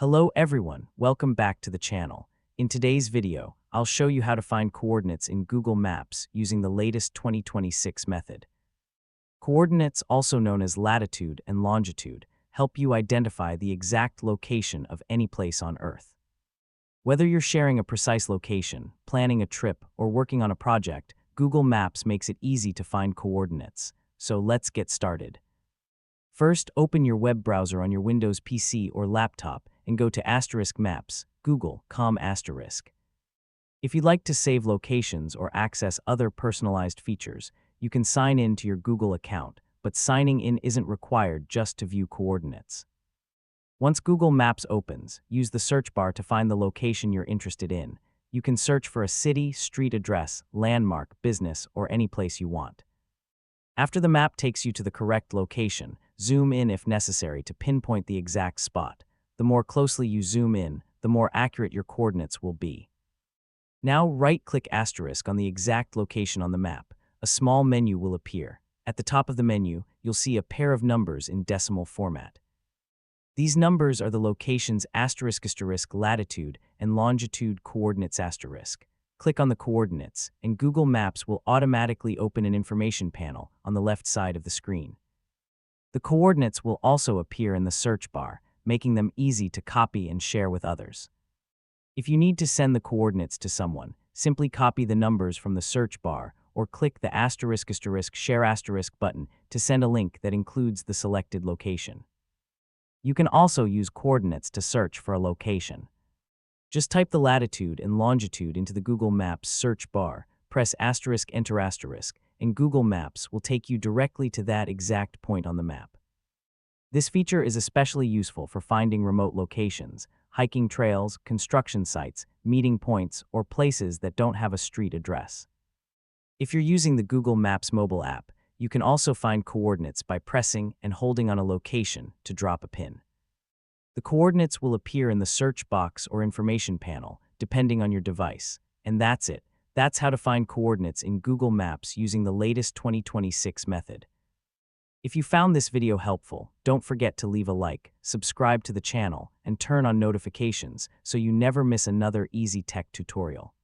Hello everyone, welcome back to the channel. In today's video, I'll show you how to find coordinates in Google Maps using the latest 2026 method. Coordinates, also known as latitude and longitude, help you identify the exact location of any place on Earth. Whether you're sharing a precise location, planning a trip, or working on a project, Google Maps makes it easy to find coordinates. So let's get started. First, open your web browser on your Windows PC or laptop and go to *Maps, Google.com*. If you'd like to save locations or access other personalized features, you can sign in to your Google account, but signing in isn't required just to view coordinates. Once Google Maps opens, use the search bar to find the location you're interested in. You can search for a city, street address, landmark, business, or any place you want. After the map takes you to the correct location, zoom in if necessary to pinpoint the exact spot. The more closely you zoom in, the more accurate your coordinates will be. Now right-click * on the exact location on the map. A small menu will appear. At the top of the menu, you'll see a pair of numbers in decimal format. These numbers are the location's * latitude and longitude coordinates *. Click on the coordinates, and Google Maps will automatically open an information panel on the left side of the screen. The coordinates will also appear in the search bar, making them easy to copy and share with others. If you need to send the coordinates to someone, simply copy the numbers from the search bar or click the *** share * button to send a link that includes the selected location. You can also use coordinates to search for a location. Just type the latitude and longitude into the Google Maps search bar, press *, enter *, and Google Maps will take you directly to that exact point on the map. This feature is especially useful for finding remote locations, hiking trails, construction sites, meeting points, or places that don't have a street address. If you're using the Google Maps mobile app, you can also find coordinates by pressing and holding on a location to drop a pin. The coordinates will appear in the search box or information panel, depending on your device. And that's it. That's how to find coordinates in Google Maps using the latest 2026 method. If you found this video helpful, don't forget to leave a like, subscribe to the channel, and turn on notifications so you never miss another easy tech tutorial.